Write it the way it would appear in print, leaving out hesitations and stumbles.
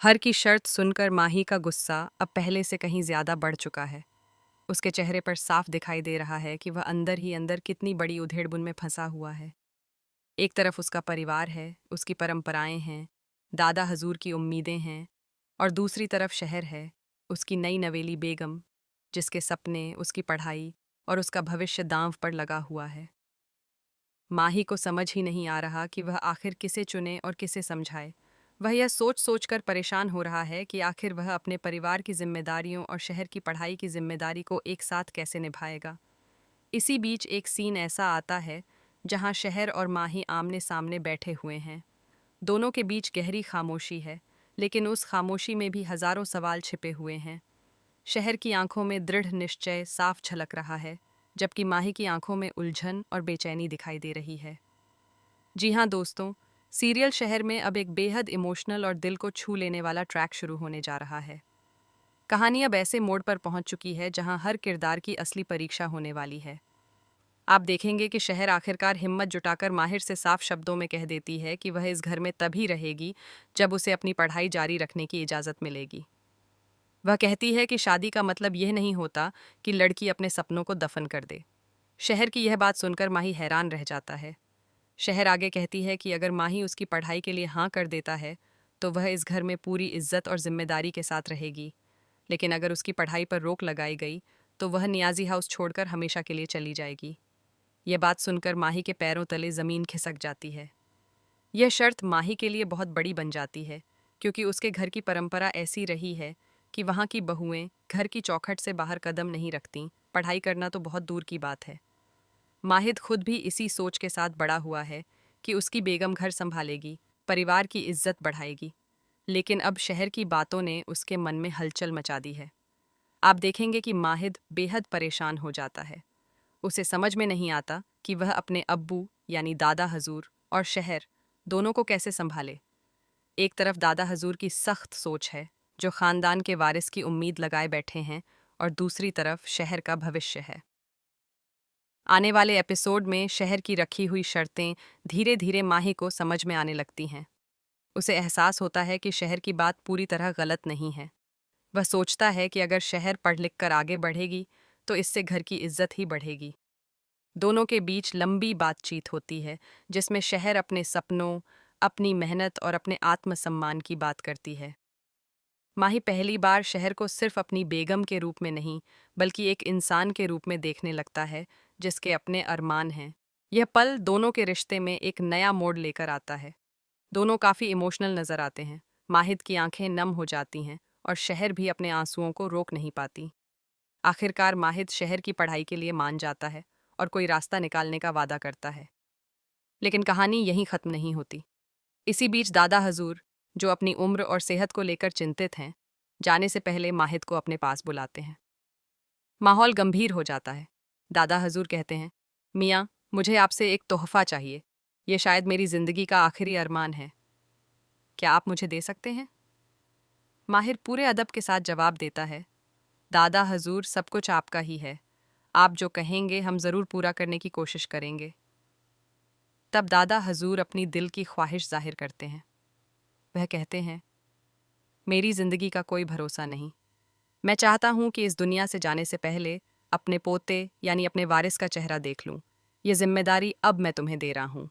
हर की शर्त सुनकर माही का गुस्सा अब पहले से कहीं ज्यादा बढ़ चुका है। उसके चेहरे पर साफ दिखाई दे रहा है कि वह अंदर ही अंदर कितनी बड़ी उधेड़बुन में फंसा हुआ है। एक तरफ उसका परिवार है, उसकी परंपराएं हैं, दादा हजूर की उम्मीदें हैं, और दूसरी तरफ शहर है, उसकी नई नवेली बेगम, जिसके सपने, उसकी पढ़ाई और उसका भविष्य दांव पर लगा हुआ है। माही को समझ ही नहीं आ रहा कि वह आखिर किसे चुने और किसे समझाए। वह यह सोच सोच कर परेशान हो रहा है कि आखिर वह अपने परिवार की जिम्मेदारियों और शहर की पढ़ाई की जिम्मेदारी को एक साथ कैसे निभाएगा। इसी बीच एक सीन ऐसा आता है जहां शहर और माही आमने सामने बैठे हुए हैं। दोनों के बीच गहरी खामोशी है, लेकिन उस खामोशी में भी हजारों सवाल छिपे हुए हैं। शहर की आंखों में दृढ़ निश्चय साफ झलक रहा है, जबकि माही की आंखों में उलझन और बेचैनी दिखाई दे रही है। जी हाँ दोस्तों, सीरियल शहर में अब एक बेहद इमोशनल और दिल को छू लेने वाला ट्रैक शुरू होने जा रहा है। कहानी अब ऐसे मोड़ पर पहुंच चुकी है जहां हर किरदार की असली परीक्षा होने वाली है। आप देखेंगे कि शहर आखिरकार हिम्मत जुटाकर माहिर से साफ शब्दों में कह देती है कि वह इस घर में तभी रहेगी जब उसे अपनी पढ़ाई जारी रखने की इजाज़त मिलेगी। वह कहती है कि शादी का मतलब यह नहीं होता कि लड़की अपने सपनों को दफन कर दे। शहर की यह बात सुनकर माही हैरान रह जाता है। शहर आगे कहती है कि अगर माही उसकी पढ़ाई के लिए हाँ कर देता है तो वह इस घर में पूरी इज्जत और जिम्मेदारी के साथ रहेगी, लेकिन अगर उसकी पढ़ाई पर रोक लगाई गई तो वह नियाजी हाउस छोड़कर हमेशा के लिए चली जाएगी। यह बात सुनकर माही के पैरों तले ज़मीन खिसक जाती है। यह शर्त माही के लिए बहुत बड़ी बन जाती है, क्योंकि उसके घर की परंपरा ऐसी रही है कि वहाँ की बहुएं घर की चौखट से बाहर कदम नहीं रखतीं, पढ़ाई करना तो बहुत दूर की बात है। माहिद खुद भी इसी सोच के साथ बड़ा हुआ है कि उसकी बेगम घर संभालेगी, परिवार की इज्जत बढ़ाएगी। लेकिन अब शहर की बातों ने उसके मन में हलचल मचा दी है। आप देखेंगे कि माहिद बेहद परेशान हो जाता है। उसे समझ में नहीं आता कि वह अपने अब्बू यानी दादा हजूर और शहर दोनों को कैसे संभाले। एक तरफ दादा हजूर की सख्त सोच है, जो खानदान के वारिस की उम्मीद लगाए बैठे हैं, और दूसरी तरफ शहर का भविष्य है। आने वाले एपिसोड में शहर की रखी हुई शर्तें धीरे धीरे माही को समझ में आने लगती हैं। उसे एहसास होता है कि शहर की बात पूरी तरह गलत नहीं है। वह सोचता है कि अगर शहर पढ़ लिख कर आगे बढ़ेगी तो इससे घर की इज्जत ही बढ़ेगी। दोनों के बीच लंबी बातचीत होती है, जिसमें शहर अपने सपनों, अपनी मेहनत और अपने आत्मसम्मान की बात करती है। माही पहली बार शहर को सिर्फ अपनी बेगम के रूप में नहीं, बल्कि एक इंसान के रूप में देखने लगता है, जिसके अपने अरमान हैं। यह पल दोनों के रिश्ते में एक नया मोड़ लेकर आता है। दोनों काफ़ी इमोशनल नजर आते हैं। माहिद की आंखें नम हो जाती हैं और शहर भी अपने आंसुओं को रोक नहीं पाती। आखिरकार माहिद शहर की पढ़ाई के लिए मान जाता है और कोई रास्ता निकालने का वादा करता है। लेकिन कहानी यहीं ख़त्म नहीं होती। इसी बीच दादा हजूर, जो अपनी उम्र और सेहत को लेकर चिंतित हैं, जाने से पहले माहिद को अपने पास बुलाते हैं। माहौल गंभीर हो जाता है। दादा हजूर कहते हैं, मियाँ, मुझे आपसे एक तोहफा चाहिए। ये शायद मेरी ज़िंदगी का आखिरी अरमान है। क्या आप मुझे दे सकते हैं? माहिर पूरे अदब के साथ जवाब देता है, दादा हजूर, सब कुछ आपका ही है। आप जो कहेंगे हम ज़रूर पूरा करने की कोशिश करेंगे। तब दादा हजूर अपनी दिल की ख्वाहिश जाहिर करते हैं। वह कहते हैं, मेरी ज़िंदगी का कोई भरोसा नहीं। मैं चाहता हूँ कि इस दुनिया से जाने से पहले अपने पोते यानी अपने वारिस का चेहरा देख लूँ। ये जिम्मेदारी अब मैं तुम्हें दे रहा हूँ।